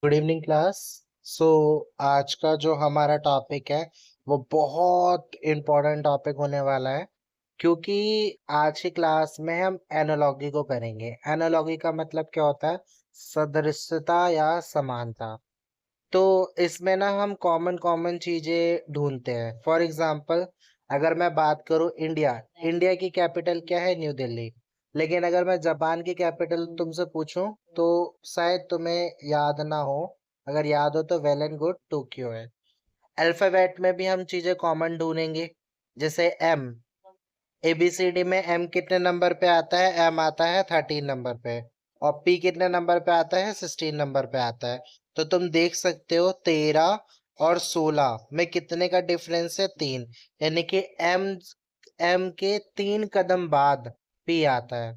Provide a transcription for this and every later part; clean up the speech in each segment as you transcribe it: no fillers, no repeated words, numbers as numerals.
Good evening class. सो आज का जो हमारा टॉपिक है वो बहुत इम्पोर्टेंट टॉपिक होने वाला है, क्योंकि आज की क्लास में हम एनालॉगी को करेंगे। एनालॉगी का मतलब क्या होता है? सदृशता या समानता। तो इसमें ना हम कॉमन कॉमन चीजें ढूंढते हैं। फॉर एग्जांपल, अगर मैं बात करूं इंडिया, इंडिया की कैपिटल क्या है? न्यू दिल्ली। लेकिन अगर मैं जापान की कैपिटल तुमसे पूछूं तो शायद तुम्हें याद ना हो। अगर याद हो तो वेल एंड गुड, टोक्यो है। अल्फाबेट में भी हम चीजें कॉमन ढूंढेंगे, जैसे एम। एबीसीडी में एम कितने नंबर पे आता है? एम आता है 13 नंबर पे। और पी कितने नंबर पे आता है? 16 नंबर पे आता है। तो तुम देख सकते हो 13 और 16 में कितने का डिफरेंस है? 3। यानी कि एम एम के 3 कदम बाद पी आता है।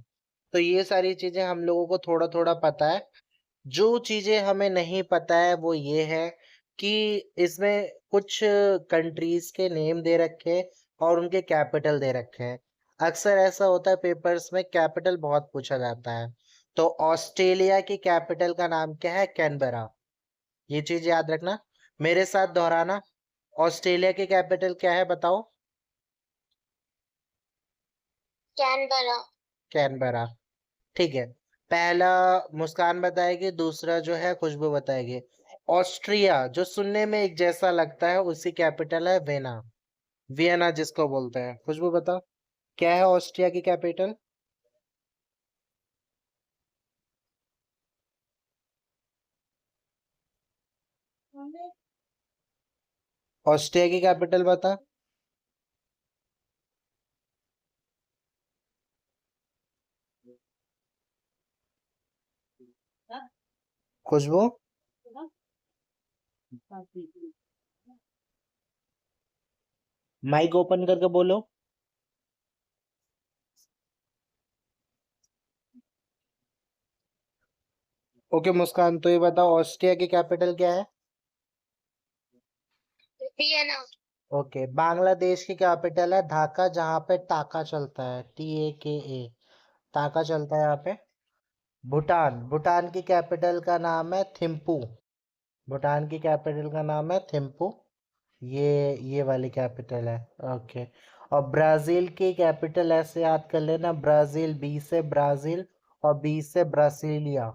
तो ये सारी चीजें हम लोगों को थोड़ा थोड़ा पता है। जो चीजें हमें नहीं पता है वो ये है कि इसमें कुछ कंट्रीज के नेम दे रखे हैं और उनके कैपिटल दे रखे हैं। अक्सर ऐसा होता है पेपर्स में कैपिटल बहुत पूछा जाता है। तो ऑस्ट्रेलिया की कैपिटल का नाम क्या है? कैनबरा। ये चीज याद रखना, मेरे साथ दोहराना। ऑस्ट्रेलिया की कैपिटल क्या है बताओ? कैनबरा। कैनबरा। ठीक है। पहला मुस्कान बताएगी, दूसरा जो है खुशबू बताएगी। ऑस्ट्रिया जो सुनने में एक जैसा लगता है उसकी कैपिटल है वेना। वियना जिसको बोलते हैं। खुशबू बताओ, क्या है ऑस्ट्रिया की कैपिटल? ऑस्ट्रिया की कैपिटल बता। खुशबू, माइक ओपन करके बोलो। ओके मुस्कान, तो ये बताओ ऑस्ट्रिया की कैपिटल क्या है? वियना। ओके, बांग्लादेश की कैपिटल है ढाका, जहाँ पे टाका चलता है, TAKA। टाका चलता है यहाँ पे। भूटान, भूटान की कैपिटल का नाम है थिम्पू। भूटान की कैपिटल का नाम है थिम्पू। ये वाली कैपिटल है। ओके। और ब्राजील की कैपिटल ऐसे याद कर लेना, ब्राजील, बी से ब्राजील और बी से ब्रासीलिया।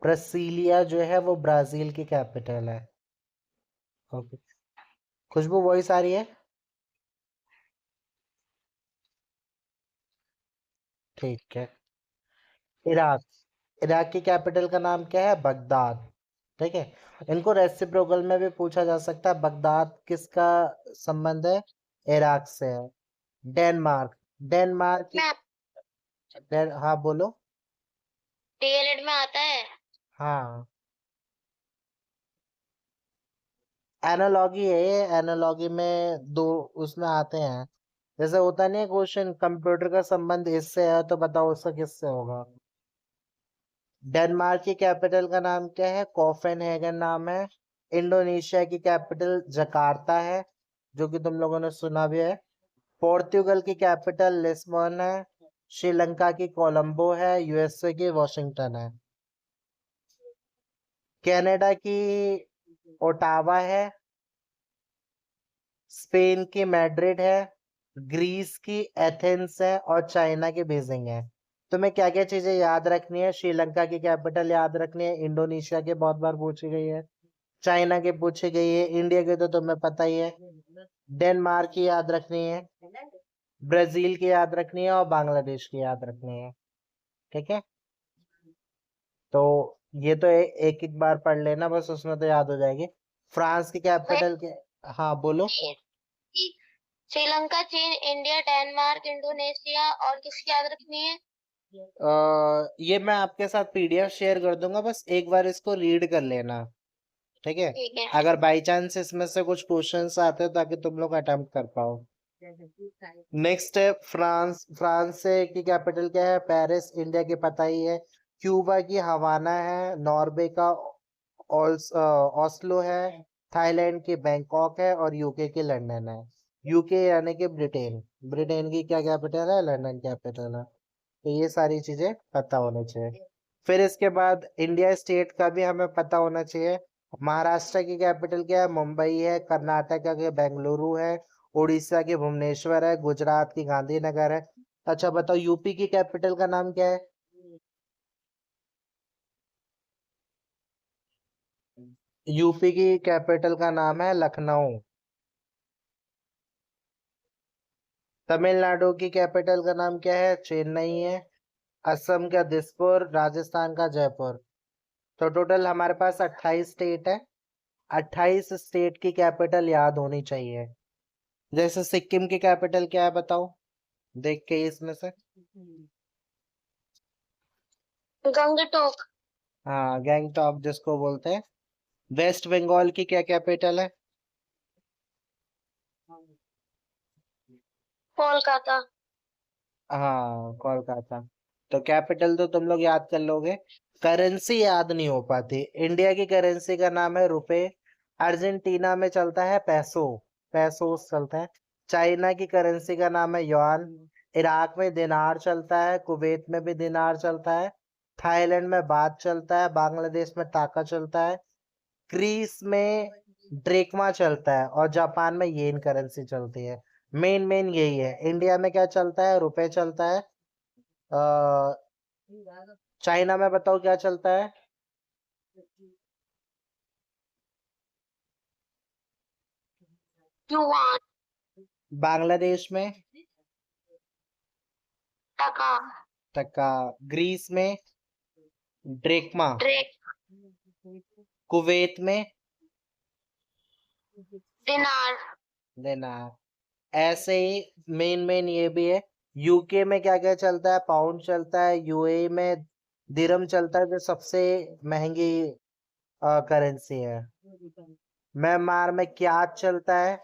ब्रासीलिया जो है वो ब्राजील की कैपिटल है। ओके। खुशबू वॉइस आ रही है? ठीक है। इराक, इराक की कैपिटल का नाम क्या है? बगदाद। ठीक है। इनको रेसिप्रोकल में भी पूछा जा सकता है, बगदाद किसका संबंध है? इराक से है। डेनमार्क, डेनमार्क की में हाँ बोलो। डीएलएड में आता है। हाँ, एनालॉगी है ये। एनालॉगी में दो उसमें आते हैं। जैसे होता नहीं है क्वेश्चन, कंप्यूटर का संबंध इससे है तो बताओ उसका किससे होगा? डेनमार्क की कैपिटल का नाम क्या है? कोपेनहेगन नाम है। इंडोनेशिया की कैपिटल जकार्ता है, जो कि तुम लोगों ने सुना भी है। पोर्तुगल की कैपिटल लिस्बन है। श्रीलंका की कोलंबो है। यूएसए की वॉशिंगटन है। कनाडा की ओटावा है। स्पेन की मैड्रिड है। ग्रीस की एथेंस है और चाइना की बीजिंग है। तुम्हें क्या क्या चीजें याद रखनी है? श्रीलंका की कैपिटल याद रखनी है, इंडोनेशिया की बहुत बार पूछी गई है, चाइना की पूछी गई है, इंडिया की तो तुम्हें पता ही है। डेनमार्क की याद रखनी है, ब्राजील की याद रखनी है और बांग्लादेश की याद रखनी है। ठीक है। तो ये तो एक एक बार पढ़ लेना बस, उसमें तो याद हो जाएगी। फ्रांस की कैपिटल के, हाँ बोलो। श्रीलंका, चीन, इंडिया, डेनमार्क, इंडोनेशिया और किसकी याद रखनी है? ये मैं आपके साथ PDF शेयर कर दूंगा, बस एक बार इसको रीड कर लेना। ठीक है। ठीक है। अगर बाई चांस इसमें से कुछ क्वेश्चंस आते हैं ताकि तुम लोग अटेम्प्ट कर पाओ। नेक्स्ट है फ्रांस। फ्रांस से की कैपिटल क्या है? पेरिस, इंडिया की पता ही है। क्यूबा की हवाना है। नॉर्वे का ऑस्लो है। थाईलैंड की बैंकॉक है और यूके की लंदन है। यूके यानी कि ब्रिटेन, ब्रिटेन की क्या कैपिटल है? लंदन कैपिटल है। तो ये सारी चीजें पता होनी चाहिए। फिर इसके बाद इंडिया स्टेट का भी हमें पता होना चाहिए। महाराष्ट्र की कैपिटल क्या है? मुंबई है। कर्नाटक की बेंगलुरु है। उड़ीसा की भुवनेश्वर है। गुजरात की गांधीनगर है। अच्छा बताओ, यूपी की कैपिटल का नाम क्या है? यूपी की कैपिटल का नाम है लखनऊ। तमिलनाडु की कैपिटल का नाम क्या है? चेन्नई है। असम का दिसपुर, राजस्थान का जयपुर। तो टोटल हमारे पास 28 स्टेट है। 28 स्टेट की कैपिटल याद होनी चाहिए। जैसे सिक्किम की कैपिटल क्या है बताओ, देख के इसमें से। गंगटोक। हाँ, गैंगटॉक जिसको बोलते हैं। वेस्ट बंगाल की क्या कैपिटल है? कोलकाता। हाँ, कोलकाता। तो कैपिटल तो तुम लोग याद कर लोगे, करेंसी याद नहीं हो पाती। इंडिया की करेंसी का नाम है रुपए। अर्जेंटीना में चलता है पैसो, पैसोस चलता है। चाइना की करेंसी का नाम है युआन। इराक में दिनार चलता है। कुवैत में भी दिनार चलता है। थाईलैंड में बात चलता है। बांग्लादेश में टाका चलता है। ग्रीस में ड्रेकमा चलता है। और जापान में येन करेंसी चलती है। मेन मेन यही है। इंडिया में क्या चलता है? रुपए चलता है। अ, चाइना में बताओ क्या चलता है? युआन। बांग्लादेश में टका। टका। ग्रीस में ड्रेकमा। ड्रेक। कुवैत में दिनार। लेना। ऐसे ही मेन मेन ये भी है। यूके में क्या क्या चलता है? पाउंड चलता है। यूएई में दिरहम चलता है, जो सबसे महंगी करेंसी है। म्यांमार में क्यात चलता है।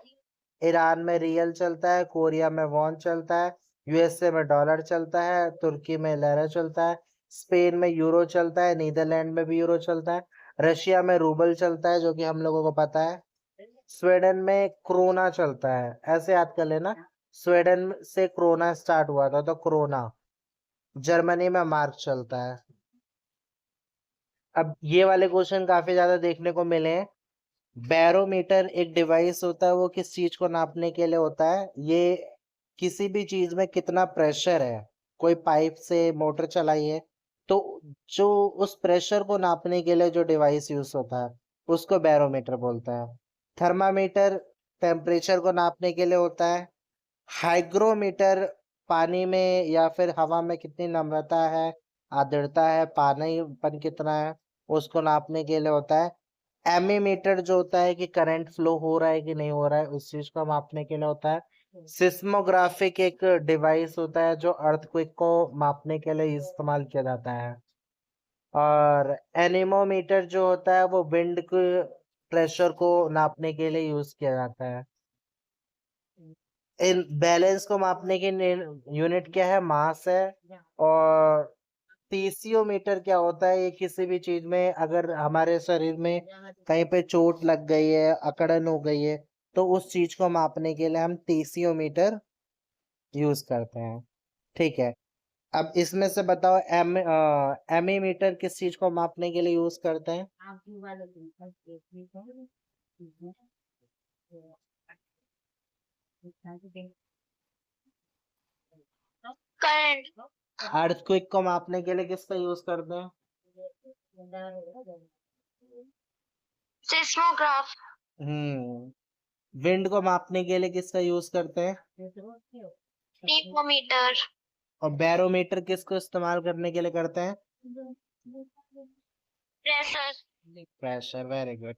ईरान में रियल चलता है। कोरिया में वॉन चलता है। यूएसए में डॉलर चलता है। तुर्की में लेरा चलता है। स्पेन में यूरो चलता है। नीदरलैंड में भी यूरो चलता है। रशिया में रूबल चलता है, जो कि हम लोगों को पता है। स्वीडन में क्रोना चलता है। ऐसे याद कर लेना, स्वीडन से क्रोना स्टार्ट हुआ था, तो क्रोना। जर्मनी में मार्क चलता है। अब ये वाले क्वेश्चन काफी ज्यादा देखने को मिले हैं। बैरोमीटर एक डिवाइस होता है, वो किस चीज को नापने के लिए होता है? ये किसी भी चीज में कितना प्रेशर है, कोई पाइप से मोटर चलाई है, तो जो उस प्रेशर को नापने के लिए जो डिवाइस यूज होता है, उसको बैरोमीटर बोलता है। थर्मामीटर टेम्परेचर को नापने के लिए होता है। हाइग्रोमीटर पानी में या फिर हवा में कितनी नम्रता है, आर्द्रता है, पानीपन कितना है, उसको नापने के लिए होता है। एमीमीटर जो होता है कि करंट फ्लो हो रहा है कि नहीं हो रहा है, उस चीज को मापने के लिए होता है। सिस्मोग्राफिक एक डिवाइस होता है जो अर्थक्वेक को मापने के लिए इस्तेमाल किया जाता है। और एनीमोमीटर जो होता है वो विंड के प्रेशर को नापने के लिए यूज किया जाता है। इन बैलेंस को मापने की यूनिट क्या है? मास है। और टेसियोमीटर क्या होता है? ये किसी भी चीज में अगर हमारे शरीर में कहीं पे चोट लग गई है, अकड़न हो गई है, तो उस चीज को मापने के लिए हम टेसियोमीटर यूज करते हैं। ठीक है। अब इसमें से बताओ, एमीमीटर किस चीज को मापने के लिए यूज करते हैं? करंट। अर्थक्वेक को मापने के लिए किसका यूज करते हैं? सिस्मोग्राफ। विंड को मापने के लिए किसका यूज करते हैं? टीपोमीटर। और बैरोमीटर किसको इस्तेमाल करने के लिए करते हैं? प्रेशर। Pressure, very good.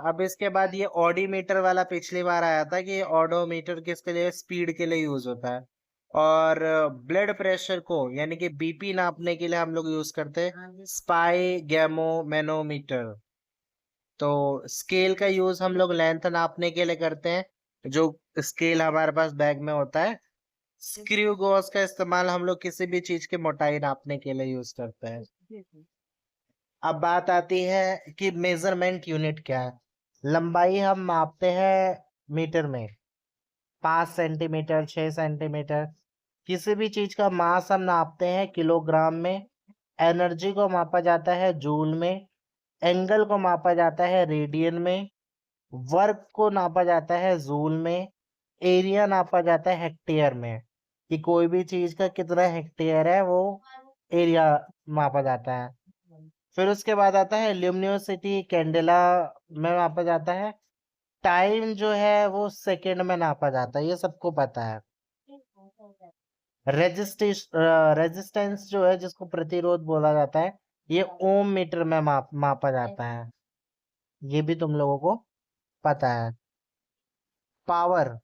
अब इसके बाद ये ऑडीमीटर वाला पिछली बार आया था, कि ये ऑडोमीटर किसके लिए? स्पीड के लिए यूज होता है। और ब्लड प्रेशर को यानी कि बीपी नापने के लिए हम लोग यूज करते हैं स्पाई गैमो मैनोमीटर। तो स्केल का यूज हम लोग लेंथ नापने के लिए करते हैं, जो स्केल हमारे पास बैग में होता है। स्क्रू गॉज का इस्तेमाल हम लोग किसी भी चीज की मोटाई नापने के लिए यूज करते हैं। अब बात आती है कि मेजरमेंट यूनिट क्या है। लंबाई हम मापते हैं मीटर में, 5 सेंटीमीटर, 6 सेंटीमीटर। किसी भी चीज का मास हम नापते हैं किलोग्राम में। एनर्जी को मापा जाता है जूल में, एंगल को मापा जाता है रेडियन में, वर्क को नापा जाता है जूल में, एरिया नापा जाता है हेक्टेयर में, कि कोई भी चीज का कितना हेक्टेयर है वो एरिया मापा जाता है। फिर उसके बाद आता है ल्यूमिनोसिटी, कैंडेला में मापा जाता है। टाइम जो है वो सेकंड में नापा जाता है, ये सबको पता है। रेजिस्टेंस जो है जिसको प्रतिरोध बोला जाता है, ये ओम मीटर में मापा जाता है, ये भी तुम लोगों को पता है। पावर,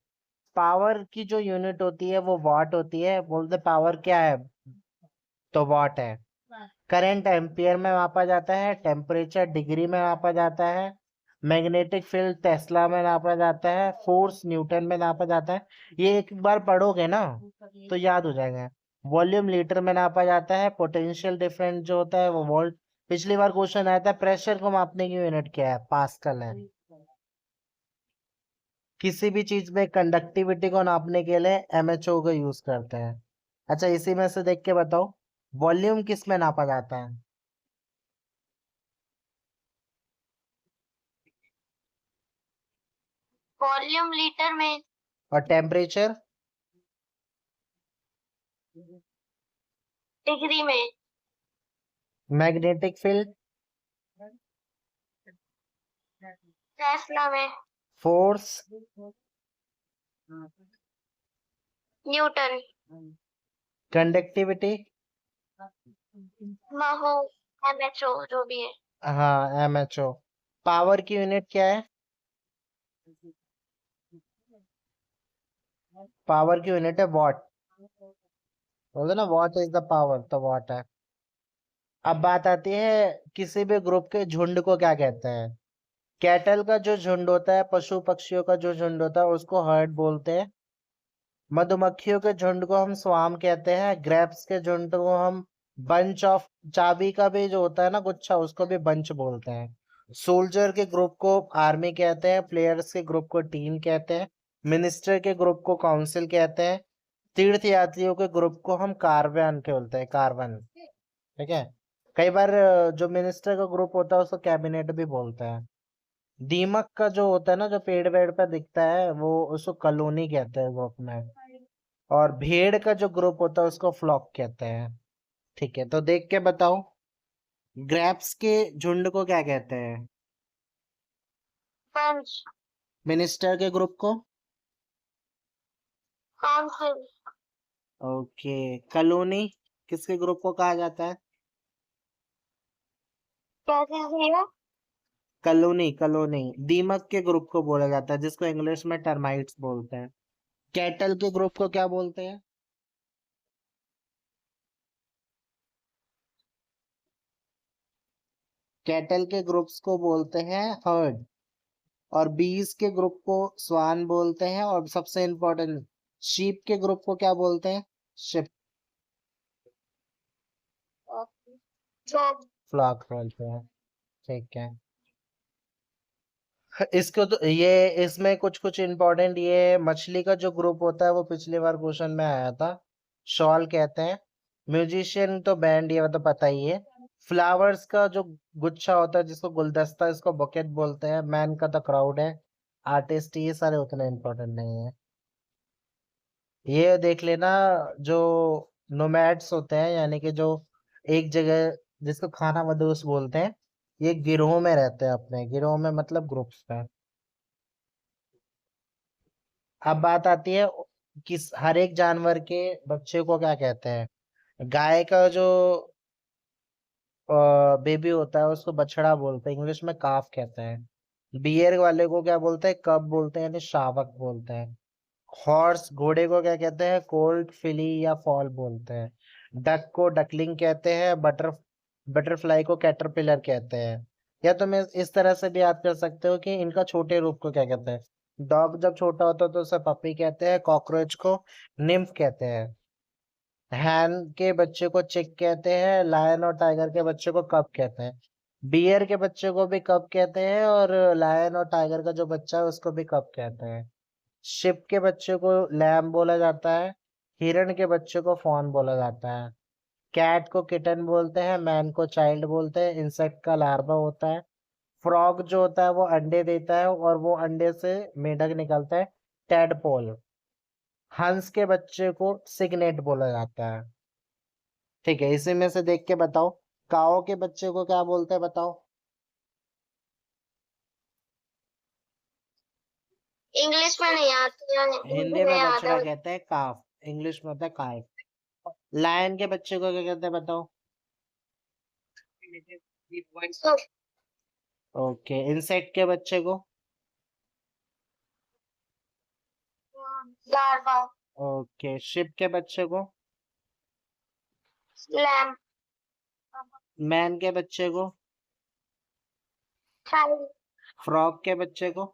पावर की जो यूनिट होती है वो वाट होती है। बोलते पावर क्या है, तो वाट है। करंट एम्पियर में मापा जाता है, टेम्परेचर डिग्री में मापा जाता है, मैग्नेटिक फील्ड टेस्ला में नापा जाता है, फोर्स न्यूटन में नापा जाता है। ये एक बार पढ़ोगे ना तो याद हो जाएगा। वॉल्यूम लीटर में नापा जाता है, पोटेंशियल डिफरेंस जो होता है वो वोल्ट। पिछली बार क्वेश्चन आया था प्रेशर को मापने की यूनिट क्या है, पास्कल है। किसी भी चीज में कंडक्टिविटी को नापने के लिए एमएचओ का यूज करते हैं। अच्छा, इसी में से देख के बताओ वॉल्यूम किस में नापा जाता है। वॉल्यूम लीटर में। और टेम्परेचर, डिग्री में। मैग्नेटिक फील्ड, टेस्ला में। Force, Newton. कंडक्टिविटी, महो। एमएचओ जो भी है। हाँ एमएचओ। पावर की यूनिट क्या है, पावर की यूनिट है वॉट। बोलते ना वॉट इज द पावर, तो वॉट है। अब बात आती है किसी भी ग्रुप के झुंड को क्या कहते हैं। कैटल का जो झुंड होता है, पशु पक्षियों का जो झुंड होता है उसको हर्ड बोलते हैं। मधुमक्खियों के झुंड को हम स्वार्म कहते हैं। ग्रेप्स के झुंड को हम बंच ऑफ, चाबी का भी जो होता है ना गुच्छा, उसको भी बंच बोलते हैं। सोल्जर के ग्रुप को आर्मी कहते हैं, प्लेयर्स के ग्रुप को टीम कहते हैं, मिनिस्टर के ग्रुप को काउंसिल कहते हैं, तीर्थ यात्रियों के ग्रुप को हम कार्बन के बोलते हैं, कार्बन। ठीक है। कई बार जो मिनिस्टर का ग्रुप होता है उसको कैबिनेट भी बोलते हैं। दीमक का जो होता है ना, जो पेड़ वेड़ पे दिखता है, वो उसको कॉलोनी कहते हैं ग्रुप में। और भेड़ का जो ग्रुप होता है उसको फ्लॉक कहते हैं। ठीक है, तो देख के बताओ ग्रैप्स के झुंड को क्या कहते हैं। पंच। मिनिस्टर के ग्रुप को, काउंसिल। ओके। कॉलोनी किसके ग्रुप को कहा जाता है। क्या चीज है ये? कॉलोनी, कॉलोनी दीमक के ग्रुप को बोला जाता है, जिसको इंग्लिश में टर्माइट्स बोलते हैं। कैटल के ग्रुप को क्या बोलते हैं। कैटल के ग्रुप्स को बोलते हैं हर्ड। और बीस के ग्रुप को स्वान बोलते हैं। और सबसे इम्पोर्टेंट, शीप के ग्रुप को क्या बोलते हैं, शिप, फ्लॉक। फ्लॉक बोलते हैं। ठीक है। इसको तो ये, इसमें कुछ कुछ इम्पोर्टेंट, ये मछली का जो ग्रुप होता है वो पिछली बार क्वेश्चन में आया था, शॉल कहते हैं। म्यूजिशियन तो बैंड, ये तो पता ही है। फ्लावर्स का जो गुच्छा होता है जिसको गुलदस्ता, इसको बुकेट बोलते हैं। मैन का तो क्राउड है। आर्टिस्ट, ये सारे उतने इम्पोर्टेंट नहीं है। ये देख लेना, जो नोमैड्स होते हैं यानी कि जो एक जगह, जिसको खाना बदोश बोलते हैं, ये गिरोह में रहते हैं, अपने गिरोह में मतलब ग्रुप्स में। अब बात आती है किस, हर एक जानवर के बच्चे को क्या कहते हैं। गाय का जो बेबी होता है उसको बछड़ा बोलते हैं, इंग्लिश में काफ कहते हैं। बियर वाले को क्या बोलते हैं, कब बोलते हैं, यानी शावक बोलते हैं। हॉर्स, घोड़े को क्या कहते हैं, कोल्ट, फिली या फॉल बोलते हैं। डक को डकलिंग कहते हैं। बटरफ्लाई को कैटरपिलर कहते हैं। या तुम इस तरह से भी याद कर सकते हो कि इनका छोटे रूप को क्या कहते हैं। डॉग जब छोटा होता है तो उसे पपी कहते हैं। कॉकरोच को निम्फ कहते हैं। हैन के बच्चे को चिक कहते हैं। लायन और टाइगर के बच्चे को कब कहते हैं। बियर के बच्चे को भी कब कहते हैं, और लायन और टाइगर का जो बच्चा है उसको भी कब कहते हैं। शिप के बच्चे को लैम बोला जाता है। हिरण के बच्चे को फॉन बोला जाता है। कैट को किटन बोलते हैं, मैन को चाइल्ड बोलते हैं, इंसेक्ट का लार्वा होता है। फ्रॉग जो होता है वो अंडे देता है और वो अंडे से मेढक निकलता है, टैडपोल। हंस के बच्चे को सिग्नेट बोला जाता है। ठीक है, इसी में से देख के बताओ, काओ के बच्चे को क्या बोलते हैं बताओ। इंग्लिश में नहीं आती है, हिंदी हिंदी में में आता बछड़ा है। कहते हैं काफ, इंग्लिश में होता है काय। लायन के बच्चे को क्या कहते हैं बताओ। तो ओके, इंसेक्ट के बच्चे को। लार्वा, ओके, शिप के बच्चे को। लैम्प, मैन के बच्चे को। चाइल्ड, फ्रॉग के बच्चे को।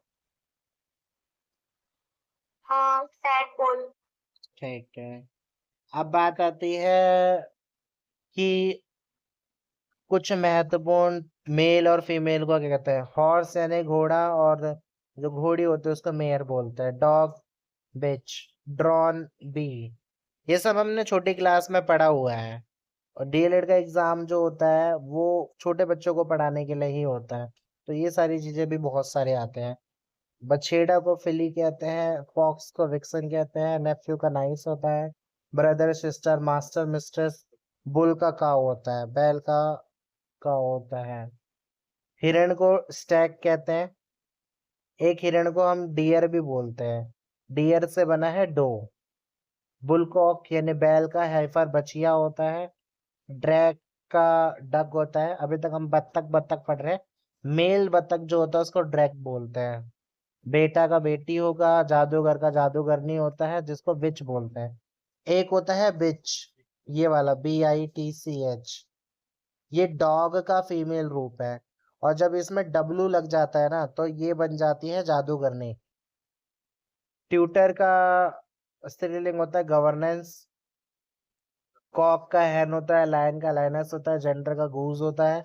हाँ टैडपोल। ठीक है, अब बात आती है कि कुछ महत्वपूर्ण मेल और फीमेल को क्या कहते हैं। हॉर्स यानी घोड़ा, और जो घोड़ी होती है उसको मेयर बोलते हैं। डॉग बिच, ड्रॉन बी। ये सब हमने छोटी क्लास में पढ़ा हुआ है। और डीएलएड का एग्जाम जो होता है वो छोटे बच्चों को पढ़ाने के लिए ही होता है, तो ये सारी चीजें भी बहुत सारे आते हैं। बछेड़ा को फिली कहते हैं, फॉक्स को विक्सन कहते हैं, नेफ्यू का नाइस होता है, brother sister master mistress, bull का काऊ होता है, बैल का काऊ होता है। हिरण को स्टैग कहते हैं। एक हिरण को हम डियर भी बोलते हैं, डियर से बना है डो। बुलकॉक यानी बैल का हेफर बछिया होता है। ड्रैग का डक होता है। अभी तक हम बत्तख बत्तख पढ़ रहे हैं। मेल बत्तख जो होता है उसको ड्रैग बोलते हैं। बेटा का बेटी होगा, जादूगर का जादूगरनी होता है जिसको विच बोलते हैं। एक होता है बिच, ये वाला BITCH, ये डॉग का फीमेल रूप है। और जब इसमें डब्लू लग जाता है ना तो ये बन जाती है जादूगरनी। ट्यूटर का स्त्रीलिंग होता है गवर्नेंस। कॉक का हैन होता है, लायन का लाइनस होता है, जेंडर का गूज होता है।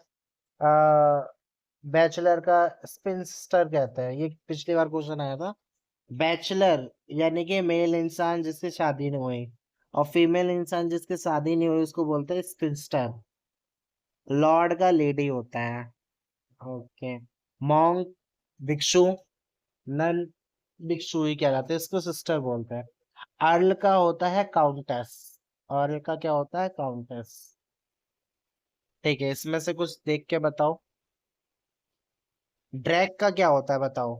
बैचलर का स्पिंस्टर कहते हैं, ये पिछली बार क्वेश्चन आया था। बैचलर यानी कि मेल इंसान जिसकी शादी नहीं हुई, और फीमेल इंसान जिसकी शादी नहीं हुई उसको बोलते हैं स्पिंस्टर। लॉर्ड का लेडी होता है। ओके, मॉन्क भिक्षु, नन भिक्षु ही कहलाते हैं, इसको सिस्टर बोलते हैं। अर्ल का होता है काउंटेस, अर्ल का क्या होता है काउंटेस। ठीक है, इसमें से कुछ देख के बताओ। ड्रैग का क्या होता है बताओ।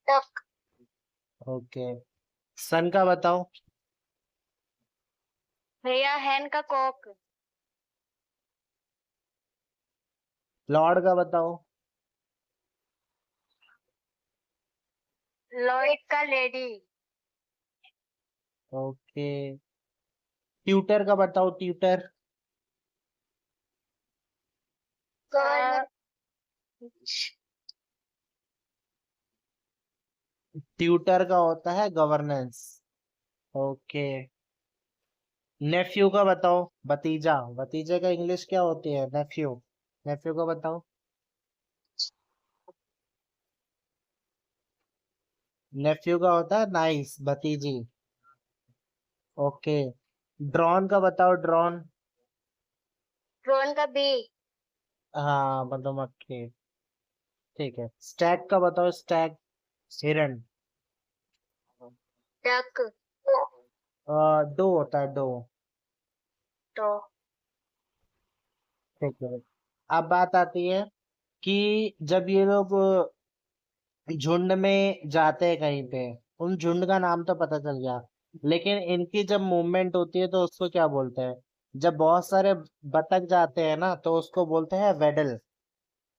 डक, ओके, सन का बताओ। भैया हैन का कॉक, लॉर्ड का बताओ। लॉर्ड का लेडी, ओके, ट्यूटर का बताओ, ट्यूटर। गर्ल, ट्यूटर का होता है गवर्नेंस। ओके, नेफ्यू का बताओ, भतीजा। भतीजे का इंग्लिश क्या होती है, नेफ्यू। नेफ्यू का बताओ। नेफ्यू का होता है नाइस, भतीजी। ओके, ड्रॉन का बताओ, ड्रॉन। ड्रोन का बी, हाँ मधुमक्खी। ठीक है, स्टैग का बताओ, स्टैग। हिरण। डक, डो होता है, डो। तो ठीक है, अब बात आती है कि जब ये लोग झुंड में जाते हैं कहीं पे, उन झुंड का नाम तो पता चल गया, लेकिन इनकी जब मूवमेंट होती है तो उसको क्या बोलते हैं। जब बहुत सारे बतख जाते हैं ना तो उसको बोलते हैं वेडल।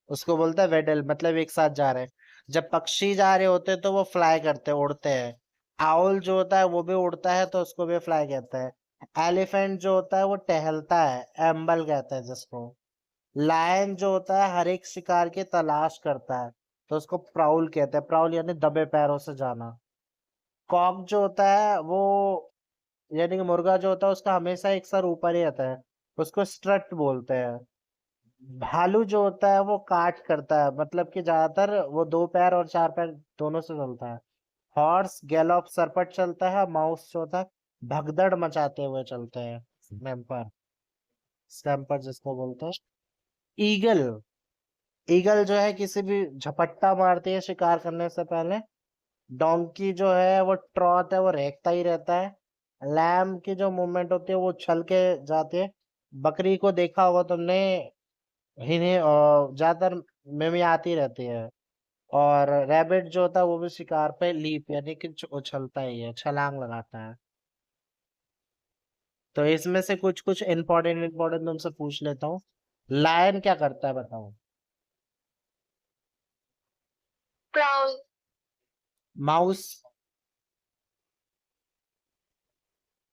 उसको बोलते हैं वेडल, मतलब एक साथ जा रहे हैं। जब पक्षी जा रहे होते हैं तो वो फ्लाई करते हैं, उड़ते हैं। आउल जो होता है वो भी उड़ता है तो उसको भी फ्लाई कहते हैं। एलिफेंट जो होता है वो टहलता है, एम्बल कहते हैं जिसको। लायन जो होता है हर एक शिकार की तलाश करता है, तो उसको प्राउल कहते हैं, प्राउल यानी दबे पैरों से जाना। कॉक जो होता है वो यानी कि मुर्गा जो होता है उसका हमेशा एक सर ऊपर ही रहता है, उसको स्ट्रट बोलते हैं। भालू जो होता है वो काट करता है, मतलब कि ज्यादातर वो दो पैर और चार पैर दोनों से चलता है। हॉर्स गैलोप सरपट चलता है, माउस जो होता है भगदड़ मचाते हुए चलते हैं, स्टैम्पर, स्टैम्पर जिसको बोलते हैं। ईगल, ईगल जो है किसी भी झपट्टा मारती है शिकार करने से पहले। डोंकी जो है वो ट्रॉट है, वो रेंगता ही रहता है। लैम की जो मूवमेंट होती है वो उछल के जाती है। बकरी को देखा होगा तुमने, इन्हें ज्यादातर मिमियाती रहती है। और रैबिट जो होता है वो भी शिकार पे लीप यानी कि उछलता ही है, छलांग लगाता है। तो इसमें से कुछ कुछ इंपॉर्टेंट इंपॉर्टेंट तुमसे पूछ लेता हूँ। लायन क्या करता है बताओ? Crawl, mouse,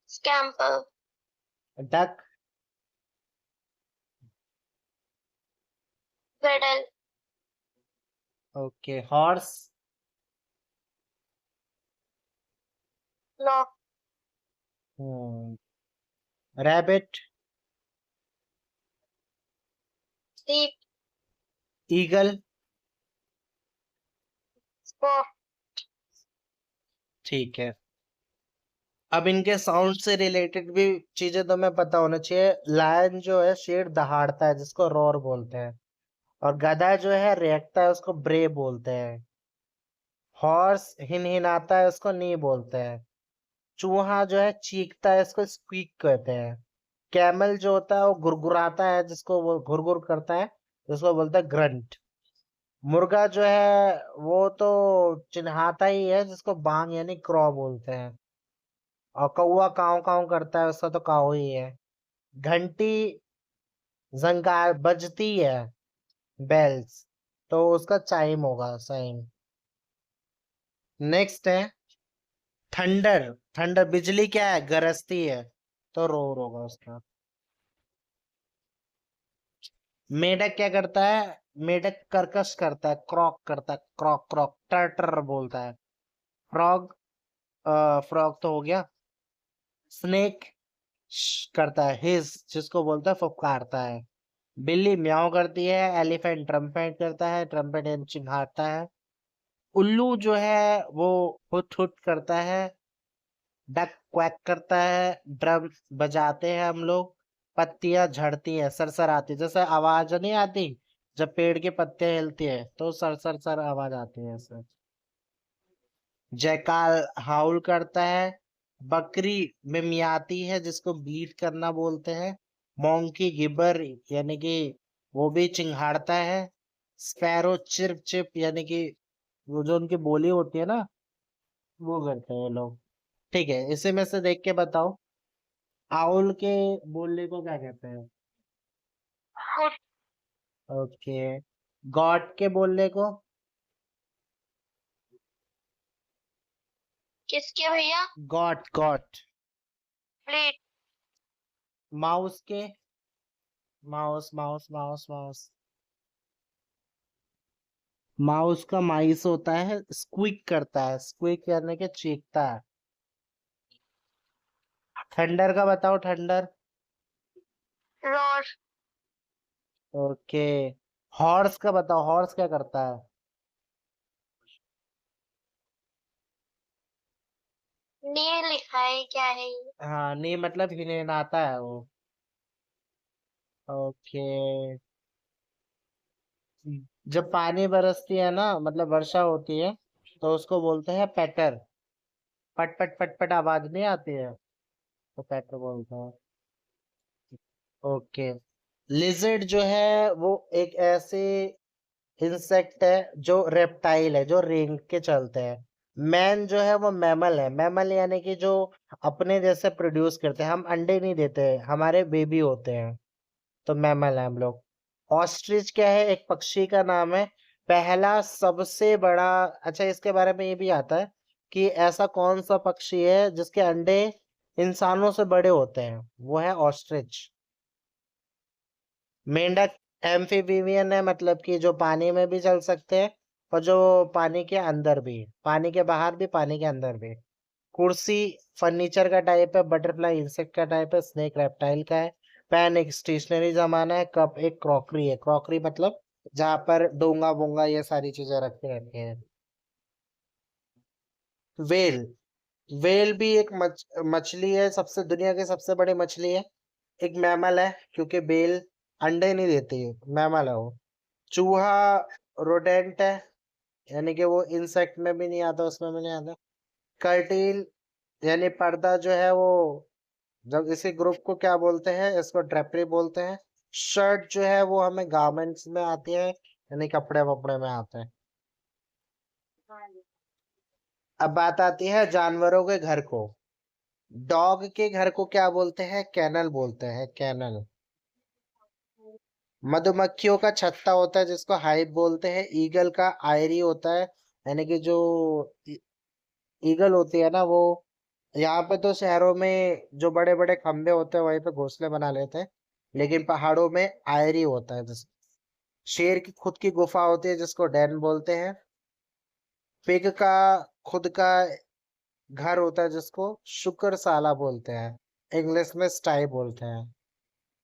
scamper, duck, waddle, okay, horse, lock, rabbit, sleep, eagle, spot, ठीक है। अब इनके साउंड से रिलेटेड भी चीजें तुम्हें पता होना चाहिए। लायन जो है शेर दहाड़ता है जिसको रोर बोलते हैं, और गधा जो है रेंगता है उसको ब्रे बोलते हैं। हॉर्स हिनहिनाता है उसको नी बोलते हैं। चूहा जो है चीखता है इसको स्क्वीक कहते हैं। कैमल जो होता है वो गुरगुराता है जिसको वो घुरघुर करता है जिसको बोलते हैं ग्रंट। मुर्गा जो है वो तो चिन्हाता ही है जिसको बांग यानी क्रॉ बोलते हैं। और कौवा काव काव करता है उसका तो काव ही है। घंटी झंकार बजती है, बेल्स, तो उसका चाइम होगा, साइन। नेक्स्ट है थंडर। थंडर बिजली क्या है, गरजती है, तो रोर होगा उसका। मेढक क्या करता है? मेढक कर्कश करता है, क्रॉक करता है, क्रॉक क्रॉक टर टर बोलता है। फ्रॉग, फ्रॉग तो हो गया। स्नेक करता है, हिज जिसको बोलता है फुफकारता है। बिल्ली म्याऊ करती है। एलिफेंट ट्रम्पेट करता है, ट्रम्पेट यानी चिल्लाता है। उल्लू जो है वो हुट हुट करता है। डक क्वैक करता है। ड्रम बजाते हैं हम लोग। पत्तियां झड़ती है, सरसर आती है, जैसे आवाज नहीं आती जब पेड़ की पत्तियां हिलती है तो सर सर सर आवाज आती है ऐसे। जयकाल हाउल करता है। बकरी मिमियाती है जिसको बीट करना बोलते हैं। मोंकी गिबर यानी कि वो भी चिंघाड़ता है। स्पैरो चिर्प चिप यानी कि वो जो उनकी बोली होती है ना, वो करते हैं ये लोग। ठीक है, इसी में से देख के बताओ, आउल के बोलने को क्या कहते हैं? हुट, ओके। गॉड के बोलने को? किसके भैया? Got, got. प्लेट, माउस के? Mouse mouse mouse mouse, mouse का माइस होता है, स्क्विक करता है, स्क्विक यानी कि चीखता है। थंडर का बताओ, थंडर। Roar, okay. हॉर्स का बताओ, हॉर्स क्या करता है? ने लिखा है क्या है ये? हाँ, नहीं मतलब हिनहिनाता है वो। ओके। जब पानी बरसती है ना, मतलब वर्षा होती है, तो उसको बोलते हैं पैटर। पट पट पट पट आवाज नहीं आती है तो पैटर बोलते हैं। ओके। लिजर्ड जो है वो एक ऐसे इंसेक्ट है जो रेप्टाइल है, जो रेंग के चलते हैं। मैन जो है वो मैमल है। मैमल यानी कि जो अपने जैसे प्रोड्यूस करते हैं, हम अंडे नहीं देते, हमारे बेबी होते हैं, तो मैमल है हम लोग। ऑस्ट्रिच क्या है? एक पक्षी का नाम है, पहला सबसे बड़ा। अच्छा, इसके बारे में ये भी आता है कि ऐसा कौन सा पक्षी है जिसके अंडे इंसानों से बड़े होते हैं, वो है ऑस्ट्रिच। मेंढक एम्फीबियन है, मतलब कि जो पानी में भी चल सकते हैं और जो पानी के अंदर भी, पानी के बाहर भी, पानी के अंदर भी। कुर्सी फर्नीचर का टाइप है। बटरफ्लाई इंसेक्ट का टाइप है। स्नेक रेप्टाइल का है। पेन एक स्टेशनरी सामान है। कप एक क्रॉकरी है। क्रॉकरी मतलब जहाँ पर डोंगा वोंगा ये सारी चीजें रखी रहती हैं। वेल। वेल भी एक मछली है, सबसे दुनिया की सबसे बड़ी मछली है। एक मैमल है, क्योंकि बेल अंडे नहीं देती है, मैमल है वो। चूहा रोडेंट है, यानी कि वो इंसेक्ट में भी नहीं आता, उसमें भी नहीं आता। कर्टिल यानी पर्दा जो है वो, जब इसी ग्रुप को क्या बोलते हैं, इसको ड्रेपरी बोलते हैं। शर्ट जो है वो हमें गारमेंट्स में आती है, यानी कपड़े वपड़े में आते हैं। अब बात आती है जानवरों के घर को। डॉग के घर को क्या बोलते हैं? कैनल बोलते हैं, कैनल। मधुमक्खियों का छत्ता होता है जिसको हाइव बोलते हैं। ईगल का आयरी होता है, यानी कि जो ईगल होती है ना वो, यहाँ पे तो शहरों में जो बड़े बड़े खंबे होते हैं वहीं पे घोंसले बना लेते हैं, लेकिन पहाड़ों में आयरी होता है। शेर की खुद की गुफा होती है जिसको डेन बोलते हैं। पिग का खुद का घर होता है जिसको शुक्रशाला बोलते हैं, इंग्लिश में स्टाई बोलते हैं।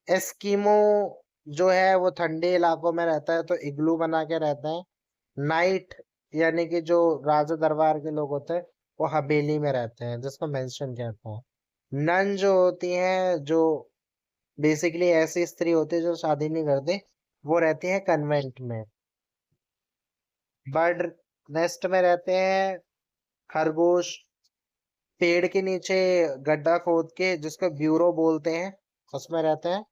एस्किमो जो है वो ठंडे इलाकों में रहता है, तो इग्लू बना के रहता है। नाइट यानी कि जो राजा दरबार के लोग होते हैं वो हवेली में रहते हैं, जिसको मेंशन कहते हैं। नन जो होती हैं, जो बेसिकली ऐसी स्त्री होती है जो शादी नहीं करती, वो रहती है कन्वेंट में। बर्ड नेस्ट में रहते हैं खरगोश, पेड़ के नीचे गड्ढा खोद के, जिसको ब्यूरो बोलते हैं, उसमें रहते हैं।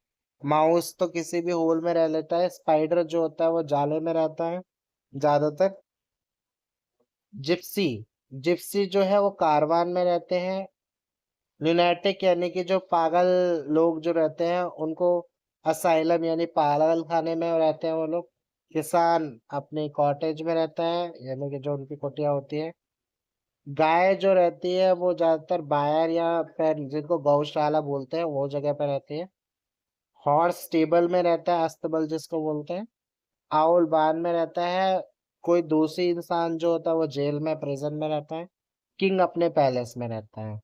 माउस तो किसी भी होल में रह लेता है। स्पाइडर जो होता है वो जाले में रहता है ज्यादातर। जिप्सी, जिप्सी जो है वो कारवान में रहते हैं। लुनैटिक यानी कि जो पागल लोग जो रहते हैं उनको असाइलम यानी पागल खाने में रहते हैं वो लोग। किसान अपने कॉटेज में रहता है, यानी कि जो उनकी कुटिया होती है। गाय जो रहती है वो ज्यादातर बायर या फिर जिनको गौशाला बोलते हैं वो जगह पे रहती है। हॉर्स स्टेबल में रहता है, अस्तबल जिसको बोलते हैं। आउल बार में रहता है। कोई दूसरी इंसान जो होता है वो जेल में, प्रिजन में रहता है। किंग अपने पैलेस में रहता है।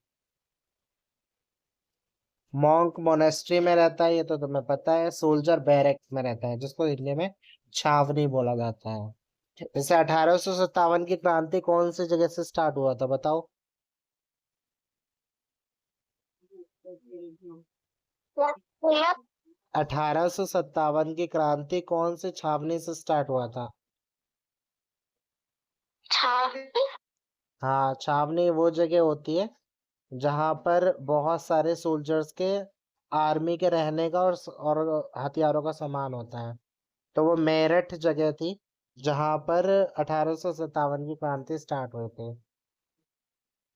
मॉन्क मोनेस्ट्री में रहता है, ये तो तुम्हें पता है। सोल्जर बैरक्स में रहता है, जिसको हिंदी में छावनी बोला जाता है। जैसे 1857 की क्रांति कौन सी जगह से स्टार्ट हुआ था, बताओ? क्या भैया? 1857 की क्रांति कौन सी छावनी से स्टार्ट हुआ था? छावनी? हाँ, छावनी वो जगह होती है जहां पर बहुत सारे सोल्जर्स के, आर्मी के रहने का और हथियारों का सामान होता है। तो वो मेरठ जगह थी जहां पर 1857 की क्रांति स्टार्ट हुई थी।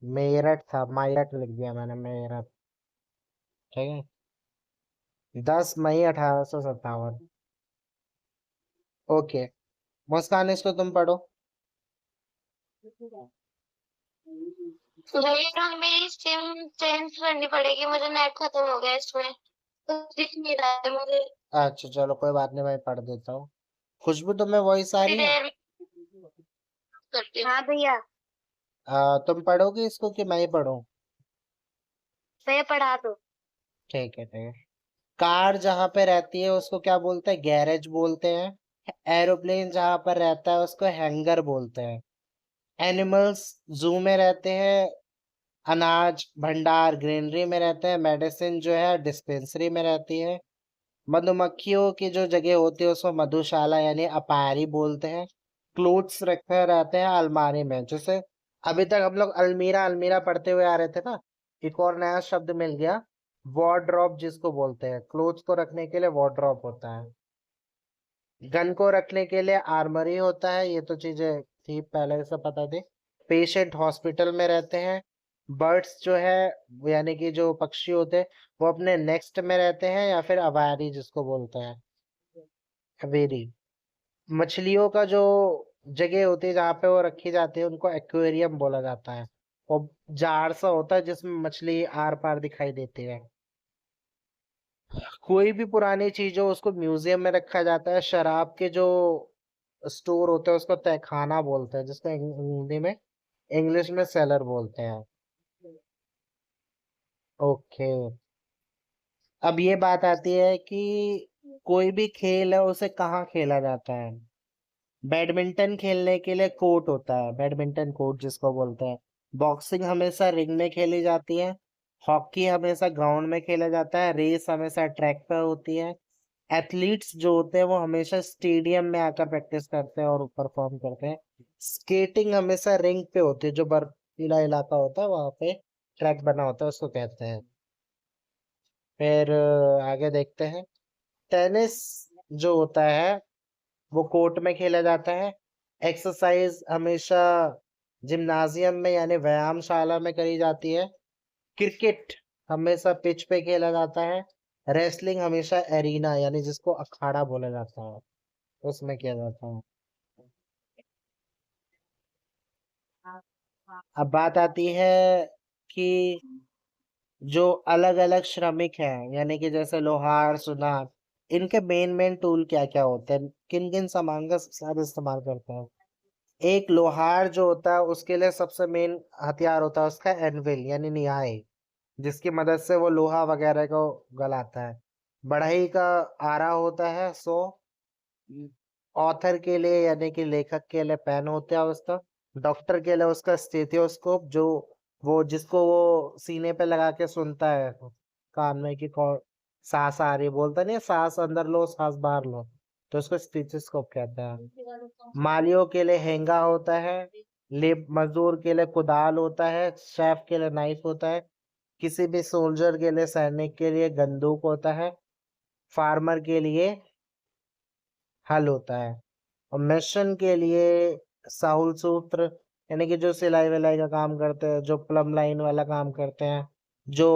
मेरठ था, मेरठ लिख दिया मैंने, मेरठ। ठीक है। 10 मई 1857। ओके। मुस्कान, इसको तुम पढ़ो। भैया मेरी सिम चेंज करनी पड़ेगी, मुझे नेट खत्म हो गया इसमें, तो दिख नहीं रहा है मुझे। अच्छा चलो, कोई बात नहीं, मैं पढ़ देता हूँ। खुशबू, तुम्हें वॉइस आ थोड़ी रही है? देर में करती हूँ। हाँ भैया। तुम पढ़ोगे इसको कि मैं ही पढ़ूं? भैया पढ़ा दो। ठीक है, ठीक है। कार जहां पे रहती है उसको क्या बोलते हैं? गैरेज बोलते हैं। एरोप्लेन जहां पर रहता है उसको हैंगर बोलते हैं। एनिमल्स जू में रहते हैं। अनाज भंडार ग्रीनरी में रहते हैं। मेडिसिन जो है डिस्पेंसरी में रहती है। मधुमक्खियों की जो जगह होती है उसको मधुशाला यानी अपारी बोलते हैं। क्लोथ्स रखे रहते हैं अलमारी में, जैसे अभी तक हम लोग अलमीरा अलमीरा पढ़ते हुए आ रहे थे ना, एक और नया शब्द मिल गया, वार्डरोब जिसको बोलते हैं। क्लोथ्स को रखने के लिए वार्डरोब होता है। गन को रखने के लिए आर्मरी होता है। ये तो चीजें थी, पहले से पता थी। पेशेंट हॉस्पिटल में रहते हैं। बर्ड्स जो है यानी कि जो पक्षी होते हैं वो अपने नेक्स्ट में रहते हैं, या फिर अवारी जिसको बोलते हैं, अवेरी। मछलियों का जो जगह होती है जहाँ पे वो रखी जाती है उनको एक्वेरियम बोला जाता है। वो जार सा होता है जिसमें मछली आर पार दिखाई देती है। कोई भी पुरानी चीज हो उसको म्यूजियम में रखा जाता है। शराब के जो स्टोर होते हैं उसको तहखाना बोलते हैं, जिसको हिंदी में, इंग्लिश में सेलर बोलते हैं। ओके। अब ये बात आती है कि कोई भी खेल है उसे कहाँ खेला जाता है? बैडमिंटन खेलने के लिए कोर्ट होता है, बैडमिंटन कोर्ट जिसको बोलते हैं। बॉक्सिंग हमेशा रिंग में खेली जाती है, हॉकी हमेशा ग्राउंड में खेला जाता है, रेस हमेशा ट्रैक पर होती है, एथलीट्स जो होते हैं वो हमेशा स्टेडियम में आकर प्रैक्टिस करते हैं और परफॉर्म करते हैं। स्केटिंग हमेशा रिंग पे होती है, जो बर्फीला इलाका होता है वहां पे ट्रैक बना होता है, उसको कहते हैं। फिर आगे देखते हैं। टेनिस जो होता है वो कोर्ट में खेला जाता है। एक्सरसाइज हमेशा जिम्नाजियम में यानी व्यायामशाला में करी जाती है। क्रिकेट हमेशा पिच पे खेला जाता है। रेसलिंग हमेशा एरिना यानी जिसको अखाड़ा बोला जाता है उसमें किया जाता है। अब बात आती है कि जो अलग अलग श्रमिक हैं यानी कि जैसे लोहार सुनार, इनके मेन मेन टूल क्या क्या होते हैं, किन किन सामान का सब इस्तेमाल करते हैं। एक लोहार जो होता है उसके लिए सबसे मेन हथियार होता है उसका एनविल यानी निहाई, जिसकी मदद से वो लोहा वगैरह को गलाता है। बढ़ई का आरा होता है 100। ऑथर के लिए यानी कि लेखक के लिए पेन होता है उसका। डॉक्टर के लिए उसका स्टेथियोस्कोप, जो वो जिसको वो सीने पे लगा के सुनता है कान में कि कौन सांस आ रही है, बोलता नहीं है, सांस अंदर लो सांस बाहर लो, तो उसको स्टेथियोस्कोप कहते हैं। मालियों के लिए हेंगा होता है। लेब मजदूर के लिए कुदाल होता है। शेफ के लिए नाइफ होता है। किसी भी सोल्जर के लिए, सैनिक के लिए बंदूक होता है। फार्मर के लिए हल होता है। और मिशन के लिए साहुल सूत्र यानी कि जो सिलाई विलाई का काम करते हैं, जो प्लम लाइन वाला काम करते हैं, जो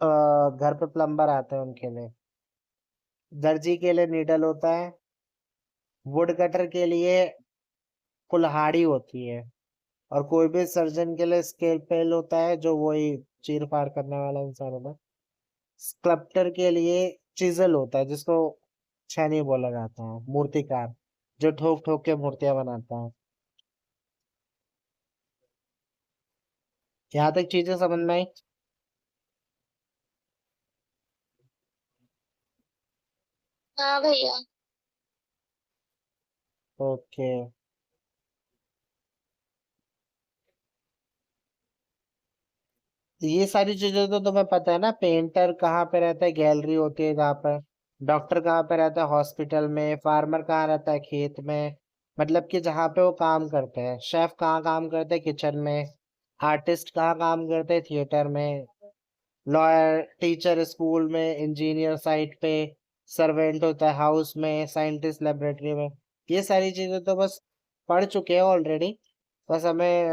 घर पे प्लम्बर आते हैं उनके लिए। दर्जी के लिए नीडल होता है। वुड कटर के लिए कुल्हाड़ी होती है। और कोई भी सर्जन के लिए स्केलपेल होता है, जो वही चीर फाड़ करने वाला इंसान होता है। स्कल्प्टर के लिए चिजल होता है, जिसको छेनी बोला जाता है। मूर्तिकार जो ठोक ठोक के मूर्तियां बनाता है। यहाँ तक चीजें समझ में आई। हाँ भैया। ओके। ये सारी चीजें तो तुम्हें पता है ना, पेंटर कहाँ पे रहता है, गैलरी होती है जहाँ पर। डॉक्टर कहाँ पे रहता है, हॉस्पिटल में। फार्मर कहाँ रहता है, खेत में। मतलब कि जहाँ पे वो काम करते हैं। शेफ कहाँ काम करते हैं, किचन में। आर्टिस्ट कहाँ काम करते हैं, थिएटर में। लॉयर टीचर स्कूल में। इंजीनियर साइट पे। सर्वेंट होता है हाउस में। साइंटिस्ट लेबोरेटरी में। ये सारी चीजें तो बस पढ़ चुके हैं ऑलरेडी, बस हमें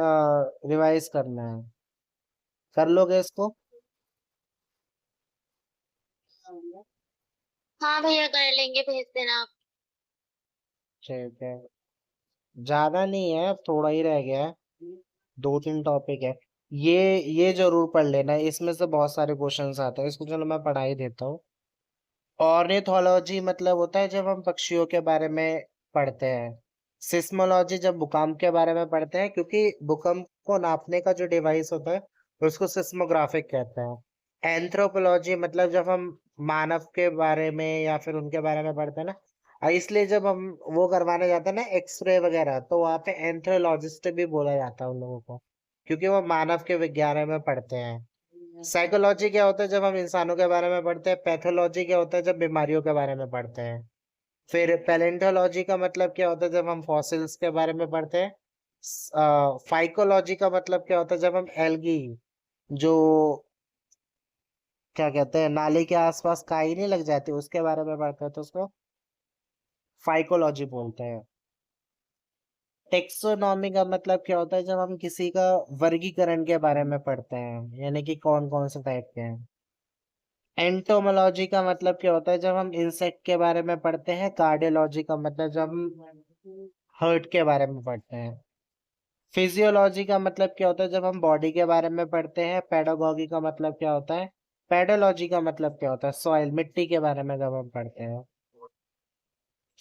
रिवाइज करना है। कर लोगे इसको? हाँ भैया कर लेंगे, भेज देना आप। ठीक है। ज्यादा नहीं है, अब थोड़ा ही रह गया है। 2-3 टॉपिक है। ये जरूर पढ़ लेना, इसमें से बहुत सारे क्वेश्चंस आते हैं, इसको चलो मैं पढ़ा ही देता हूँ। ऑर्निथोलॉजी मतलब होता है जब हम पक्षियों के बारे में पढ़ते हैं। सिस्मोलॉजी जब भूकंप के बारे में पढ़ते हैं, क्योंकि भूकंप को नापने का जो डिवाइस होता है उसको सिस्मोग्राफिक कहते हैं। एंथ्रोपोलॉजी मतलब जब हम मानव के बारे में या फिर उनके बारे में पढ़ते हैं ना, इसलिए जब हम वो करवाने जाते हैं ना एक्सरे वगैरह, तो वहाँ पे एंथ्रोलॉजिस्ट भी बोला जाता है उन लोगों को, क्योंकि वो मानव के विज्ञान में पढ़ते हैं। साइकोलॉजी क्या होता है जब हम इंसानों के बारे में पढ़ते हैं। पैथोलॉजी क्या होता है जब बीमारियों के बारे में पढ़ते हैं। फिर पैलेंटोलॉजी का मतलब क्या होता है जब हम फॉसिल्स के बारे में पढ़ते हैं। फाइकोलॉजी का मतलब क्या होता है जब हम एल्गी, जो क्या कहते हैं नाली के आसपास काई नहीं लग जाती, उसके बारे में पढ़ते हैं, तो उसको फाइकोलॉजी बोलते हैं। टेक्सोनॉमी का मतलब क्या होता है जब हम किसी का वर्गीकरण के बारे में पढ़ते हैं, यानी कि कौन कौन से टाइप के हैं। एंटोमोलॉजी का मतलब क्या होता है जब हम इंसेक्ट के बारे में पढ़ते हैं। कार्डियोलॉजी का मतलब जब हम हार्ट के बारे में पढ़ते हैं। फिजियोलॉजी का मतलब क्या होता है जब हम बॉडी के बारे में पढ़ते हैं। पेडागोगी का मतलब क्या होता है। पेडोलॉजी का मतलब क्या होता है, सॉइल मिट्टी के बारे में जब हम पढ़ते हैं।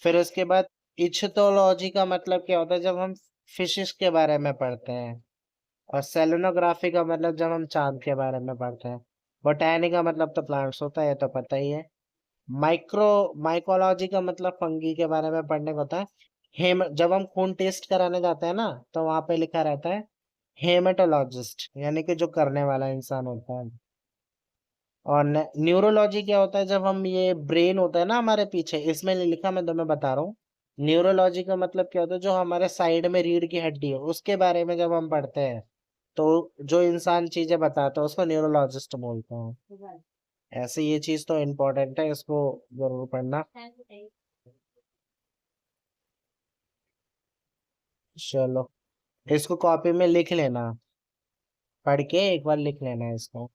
फिर उसके बाद इच्छतोलॉजी का मतलब क्या होता है जब हम फिशिस के बारे में पढ़ते हैं। और सेलेनोग्राफी का मतलब जब हम चांद के बारे में पढ़ते हैं। बोटैनी का मतलब तो प्लांट्स होता है, ये तो पता ही है। माइक्रो माइकोलॉजी का मतलब फंगी के बारे में पढ़ने को होता है। हेम जब हम खून टेस्ट कराने जाते हैं ना, तो वहां पे लिखा रहता है हेमेटोलॉजिस्ट यानी कि जो करने वाला इंसान होता है। और न्यूरोलॉजी क्या होता है, जब हम ये ब्रेन होता है ना हमारे पीछे, इसमें नहीं लिखा, मैं तुम्हें बता रहा हूँ। न्यूरोलॉजी का मतलब क्या होता है, जो हमारे साइड में रीढ़ की हड्डी है उसके बारे में जब हम पढ़ते हैं, तो जो इंसान चीजें बताता है उसको न्यूरोलॉजिस्ट बोलते हैं। ऐसे ये चीज तो इम्पोर्टेंट है, इसको जरूर पढ़ना। चलो, इसको कॉपी में लिख लेना, पढ़ के एक बार लिख लेना इसको।